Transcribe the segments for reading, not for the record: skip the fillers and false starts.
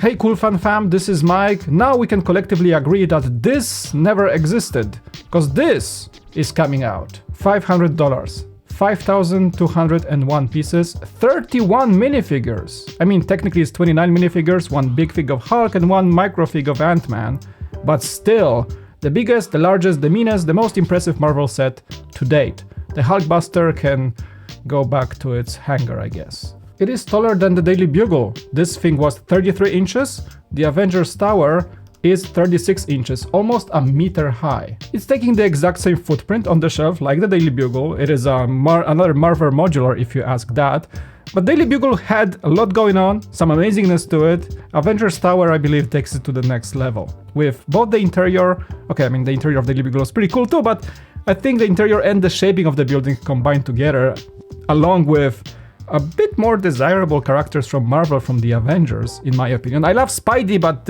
Hey cool fan fam, this is Mike. Now we can collectively agree that this never existed, because this is coming out. $500. 5,201 pieces, 31 minifigures. I mean, technically it's 29 minifigures, one big fig of Hulk and one micro fig of Ant-Man, but still, the biggest, the largest, the meanest, the most impressive Marvel set to date. The Hulkbuster can go back to its hangar, I guess. It is taller than the Daily Bugle. This thing was 33 inches. The Avengers Tower is 36 inches, almost a meter high. It's taking the exact same footprint on the shelf like the Daily Bugle. It is another Marvel modular if you ask that. But Daily Bugle had a lot going on, some amazingness to it. Avengers Tower, I believe, takes it to the next level. With both the interior, okay, I mean the interior of Daily Bugle is pretty cool too, but I think the interior and the shaping of the building combined together, along with a bit more desirable characters from Marvel from the Avengers, in my opinion. I love Spidey, but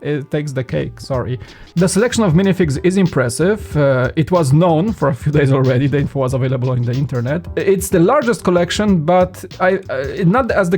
it takes the cake, sorry. The selection of minifigs is impressive. It was known for a few days already, the info was available on the internet. It's the largest collection, but not as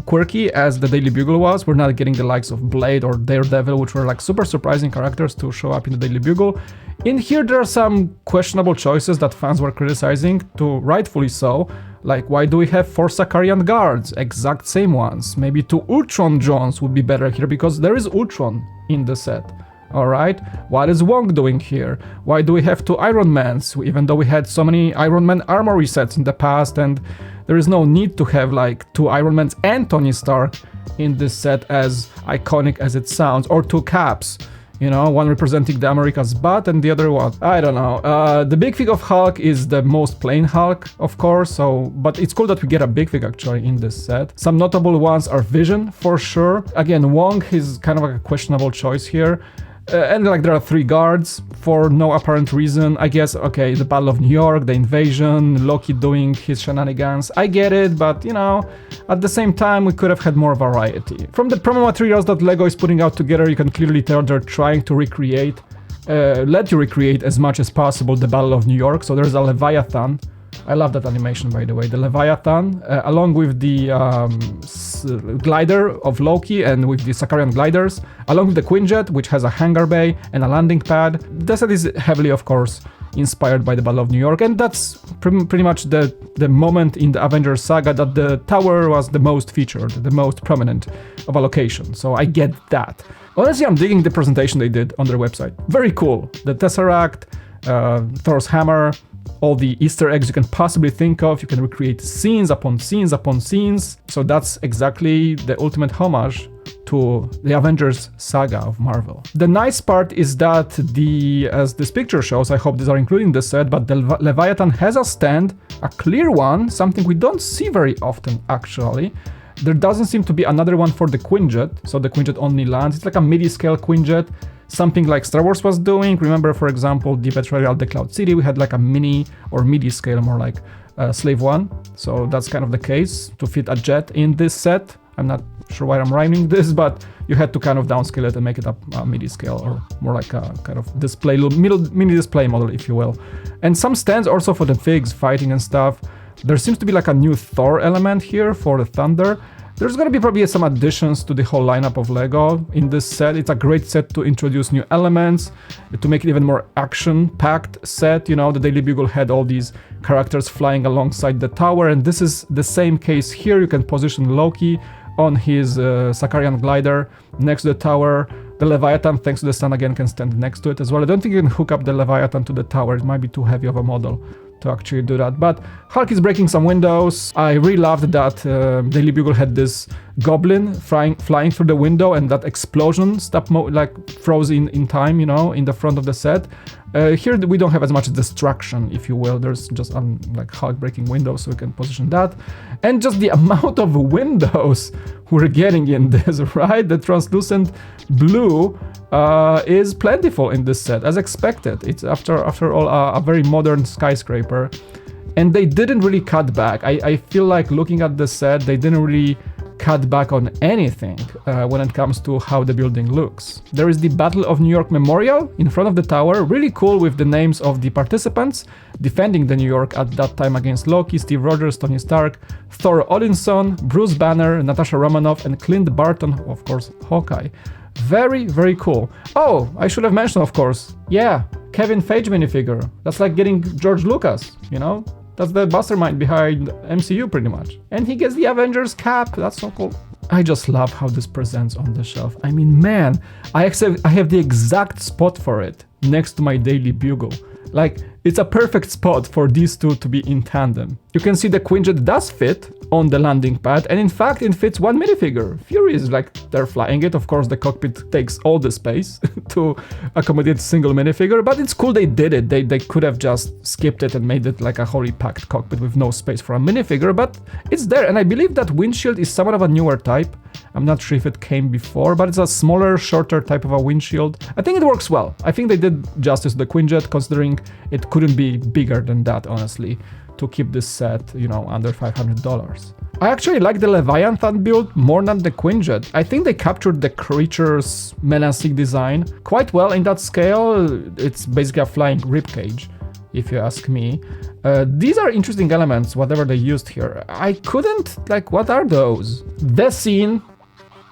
quirky as the Daily Bugle was. We're not getting the likes of Blade or Daredevil, which were like super surprising characters to show up in the Daily Bugle. In here there are some questionable choices that fans were criticizing, to rightfully so. Like, why do we have 4 Sakarian guards? Exact same ones. Maybe 2 Ultron Johns would be better here, because there is Ultron in the set. Alright? What is Wong doing here? Why do we have 2 Iron Mans, even though we had so many Iron Man armory sets in the past, and there is no need to have like 2 Iron Mans and Tony Stark in this set, as iconic as it sounds, or 2 Caps. You know, one representing the America's butt and the other one, I don't know. The big fig of Hulk is the most plain Hulk, of course, but it's cool that we get a big fig actually in this set. Some notable ones are Vision, for sure. Again, Wong is kind of like a questionable choice here. And like there are 3 guards for no apparent reason. I guess, okay, the Battle of New York, the invasion, Loki doing his shenanigans. I get it, but you know, at the same time, we could have had more variety. From the promo materials that LEGO is putting out together, you can clearly tell they're trying to let you recreate as much as possible the Battle of New York. So there's a Leviathan. I love that animation, by the way. The Leviathan, along with the glider of Loki and with the Sakarian gliders, along with the Quinjet, which has a hangar bay and a landing pad. The set is heavily, of course, inspired by the Battle of New York, and that's pretty much the moment in the Avengers saga that the tower was the most featured, the most prominent of a location. So I get that. Honestly, I'm digging the presentation they did on their website. Very cool. The Tesseract, Thor's hammer, all the Easter eggs you can possibly think of. You can recreate scenes upon scenes upon scenes. So that's exactly the ultimate homage to the Avengers saga of Marvel. The nice part is that as this picture shows, I hope these are including the set, but the Leviathan has a stand, a clear one, something we don't see very often actually. There doesn't seem to be another one for the Quinjet, so the Quinjet only lands. It's like a midi-scale Quinjet, something like Star Wars was doing. Remember, for example, the Betrayal at the Cloud City, we had like a mini or midi-scale, more like Slave One. So that's kind of the case to fit a jet in this set. I'm not sure why I'm rhyming this, but you had to kind of downscale it and make it a midi-scale, or more like a kind of display, mini display model, if you will. And some stands also for the figs fighting and stuff. There seems to be like a new Thor element here for the Thunder. There's gonna be probably some additions to the whole lineup of LEGO in this set. It's a great set to introduce new elements, to make it even more action-packed set. You know, the Daily Bugle had all these characters flying alongside the tower, and this is the same case here. You can position Loki on his Sakarian glider next to the tower. The Leviathan, thanks to the sun again, can stand next to it as well. I don't think you can hook up the Leviathan to the tower. It might be too heavy of a model to actually do that. But Hulk is breaking some windows. I really loved that Daily Bugle had this goblin flying through the window, and that explosion froze in time, you know, in the front of the set. Here we don't have as much destruction, if you will. There's just like Hulk breaking windows, so we can position that. And just the amount of windows we're getting in this, right? The translucent blue is plentiful in this set, as expected. It's after all a very modern skyscraper, and they didn't really cut back. I feel like looking at the set, they didn't really cut back on anything when it comes to how the building looks. There is the Battle of New York Memorial in front of the tower, really cool with the names of the participants defending the New York at that time against Loki, Steve Rogers, Tony Stark, Thor Odinson, Bruce Banner, Natasha Romanoff, and Clint Barton, of course, Hawkeye. Very, very cool. Oh, I should have mentioned, of course, yeah, Kevin Feige minifigure. That's like getting George Lucas, you know? That's the mastermind behind MCU pretty much. And he gets the Avengers cap, that's so cool. I just love how this presents on the shelf. I mean, man, I have the exact spot for it next to my Daily Bugle. Like, it's a perfect spot for these two to be in tandem. You can see the Quinjet does fit on the landing pad, and in fact it fits one minifigure. Fury is like, they're flying it. Of course the cockpit takes all the space to accommodate single minifigure, but it's cool they did it. They could have just skipped it and made it like a wholly packed cockpit with no space for a minifigure, but it's there. And I believe that windshield is somewhat of a newer type. I'm not sure if it came before, but it's a smaller, shorter type of a windshield. I think it works well. I think they did justice to the Quinjet, considering it couldn't be bigger than that, honestly, to keep this set, you know, under $500. I actually like the Leviathan build more than the Quinjet. I think they captured the creature's menacing design quite well in that scale. It's basically a flying ribcage, if you ask me. These are interesting elements, whatever they used here. I couldn't, like, what are those? The scene,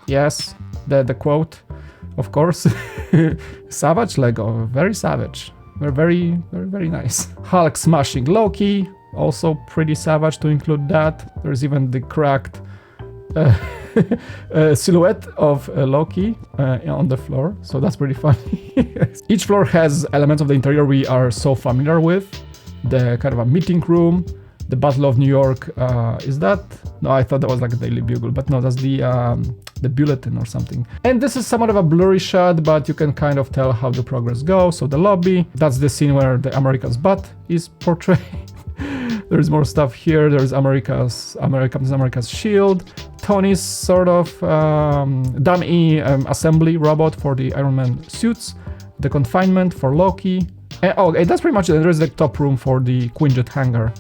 yes, the quote, of course. Savage Lego, very savage. Very, very, very nice. Hulk smashing Loki, also pretty savage to include that. There's even the cracked silhouette of Loki on the floor, so that's pretty funny. Each floor has elements of the interior we are so familiar with. The kind of a meeting room, the Battle of New York, is that? No, I thought that was like a Daily Bugle, but no, that's the bulletin or something. And this is somewhat of a blurry shot, but you can kind of tell how the progress goes. So the lobby, that's the scene where the America's butt is portrayed. There's more stuff here. There's America's shield, Tony's sort of Dum-E assembly robot for the Iron Man suits, the confinement for Loki. And that's pretty much it. There's the top room for the Quinjet hangar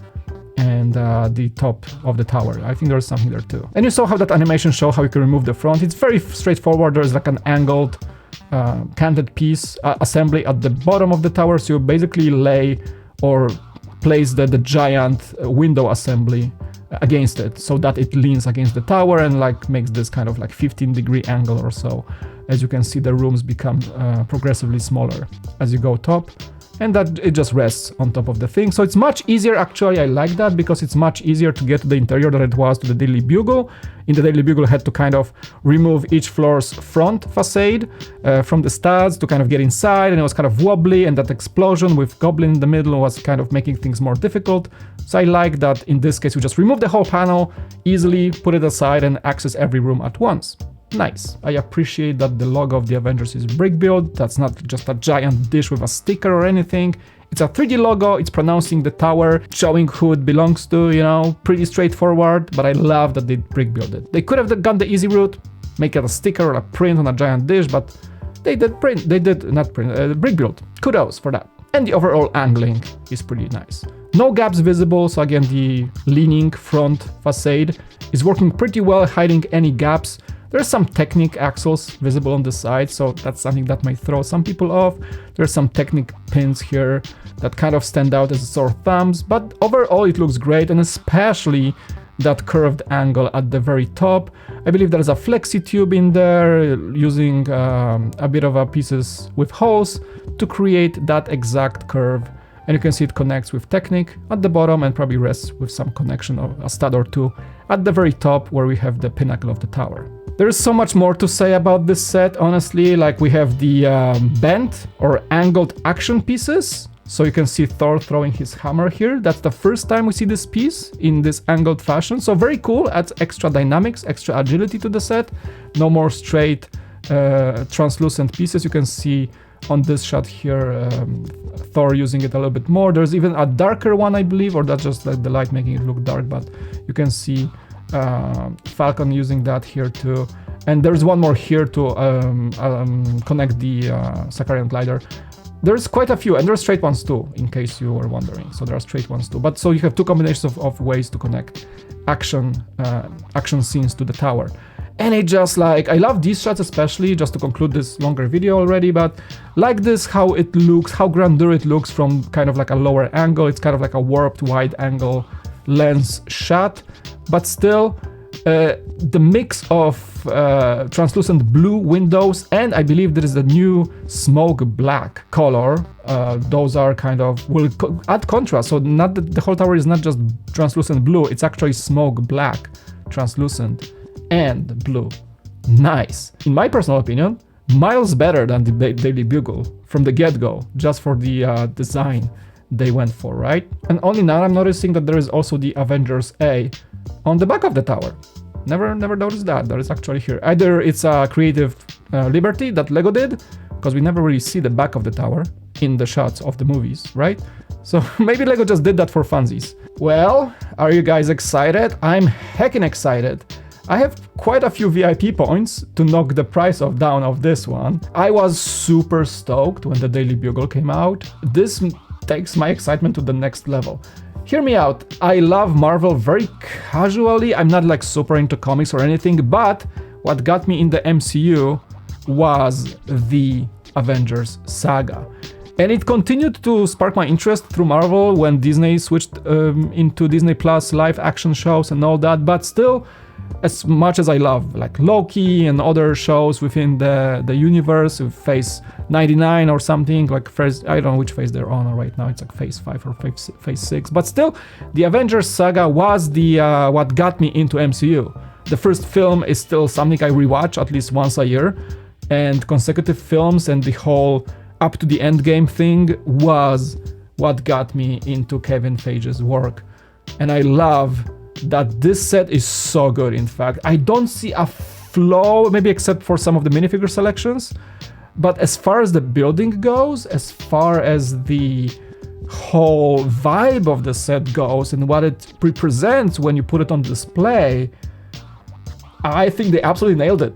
and the top of the tower. I think there's something there too. And you saw how that animation show how you can remove the front. It's very straightforward. There's like an angled canted piece assembly at the bottom of the tower. So you basically lay or place the giant window assembly against it so that it leans against the tower and like makes this kind of like 15-degree angle or so. As you can see, the rooms become progressively smaller as you go top, and that it just rests on top of the thing. So it's much easier, actually. I like that because it's much easier to get to the interior than it was to the Daily Bugle. In the Daily Bugle, I had to kind of remove each floor's front facade from the studs to kind of get inside, and it was kind of wobbly, and that explosion with Goblin in the middle was kind of making things more difficult. So I like that in this case, we just remove the whole panel, easily put it aside, and access every room at once. Nice. I appreciate that the logo of the Avengers is brick built. That's not just a giant dish with a sticker or anything. It's a 3D logo. It's pronouncing the tower, showing who it belongs to, you know, pretty straightforward, but I love that they brick built it. They could have gone the easy route, make it a sticker or a print on a giant dish, but they did brick build. Kudos for that. And the overall angling is pretty nice. No gaps visible, so again, the leaning front facade is working pretty well, hiding any gaps. There's some Technic axles visible on the side, so that's something that might throw some people off. There's some Technic pins here that kind of stand out as sore thumbs, but overall it looks great, and especially that curved angle at the very top. I believe there's a flexi tube in there using a bit of pieces with holes to create that exact curve. And you can see it connects with Technic at the bottom and probably rests with some connection of a stud or two at the very top where we have the pinnacle of the tower. There is so much more to say about this set, honestly. Like, we have the bent or angled action pieces. So you can see Thor throwing his hammer here. That's the first time we see this piece in this angled fashion. So very cool, adds extra dynamics, extra agility to the set. No more straight translucent pieces. You can see on this shot here Thor using it a little bit more. There's even a darker one, I believe, or that's just like the light making it look dark, but you can see Falcon using that here too. And there's one more here to connect the Sakarian glider. There's quite a few, and there's straight ones too, in case you were wondering. So there are straight ones too. But so you have two combinations of ways to connect action scenes to the tower. And it just like, I love these shots especially, just to conclude this longer video already, but like this, how it looks, how grandeur it looks from kind of like a lower angle. It's kind of like a warped wide angle lens shot, but still the mix of translucent blue windows, and I believe there is the new smoke black color. Those are kind of, will add contrast. So not the whole tower is not just translucent blue, it's actually smoke black, translucent, and blue. Nice. In my personal opinion, miles better than the Daily Bugle from the get-go, just for the design they went for, right? And only now I'm noticing that there is also the Avengers A on the back of the tower. Never noticed that. That is actually here. Either it's a creative liberty that Lego did, because we never really see the back of the tower in the shots of the movies, right? So maybe Lego just did that for funsies. Well, are you guys excited? I'm heckin' excited. I have quite a few VIP points to knock the price down of this one. I was super stoked when the Daily Bugle came out. This takes my excitement to the next level. Hear me out, I love Marvel very casually, I'm not like super into comics or anything, but what got me in the MCU was the Avengers saga. And it continued to spark my interest through Marvel when Disney switched into Disney Plus live action shows and all that, but still, as much as I love like Loki and other shows within the universe, with Phase 99 or something, like phase, I don't know which phase they're on right now, it's like Phase 5 or Phase 6, but still, the Avengers saga was the what got me into MCU. The first film is still something I rewatch at least once a year, and consecutive films and the whole up to the Endgame thing was what got me into Kevin Feige's work. And I love that this set is so good. In fact, I don't see a flaw, maybe except for some of the minifigure selections, but as far as the building goes, as far as the whole vibe of the set goes and what it represents when you put it on display, I think they absolutely nailed it.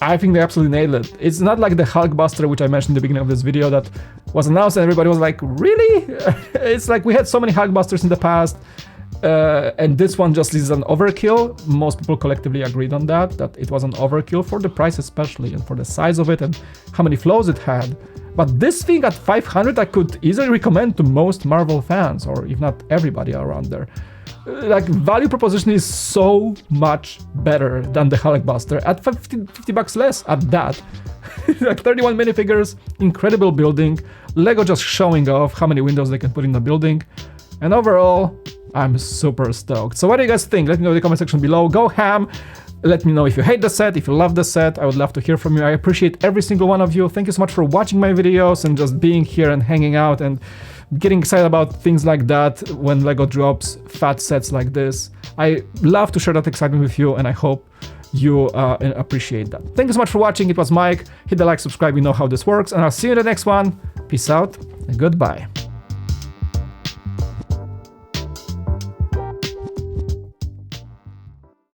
It's not like the Hulkbuster, which I mentioned in the beginning of this video, that was announced and everybody was like, really? It's like we had so many Hulkbusters in the past. And this one just is an overkill. Most people collectively agreed on that it was an overkill for the price especially, and for the size of it and how many flaws it had. But this thing at 500 I could easily recommend to most Marvel fans, or if not everybody around there. Like, value proposition is so much better than the Hulkbuster at 50 bucks less at that. Like 31 minifigures, incredible building, Lego just showing off how many windows they can put in the building, and overall, I'm super stoked. So what do you guys think? Let me know in the comment section below. Go ham. Let me know if you hate the set, if you love the set. I would love to hear from you. I appreciate every single one of you. Thank you so much for watching my videos and just being here and hanging out and getting excited about things like that when Lego drops fat sets like this. I love to share that excitement with you, and I hope you appreciate that. Thank you so much for watching. It was Mike. Hit the like, subscribe, you know how this works, and I'll see you in the next one. Peace out and goodbye.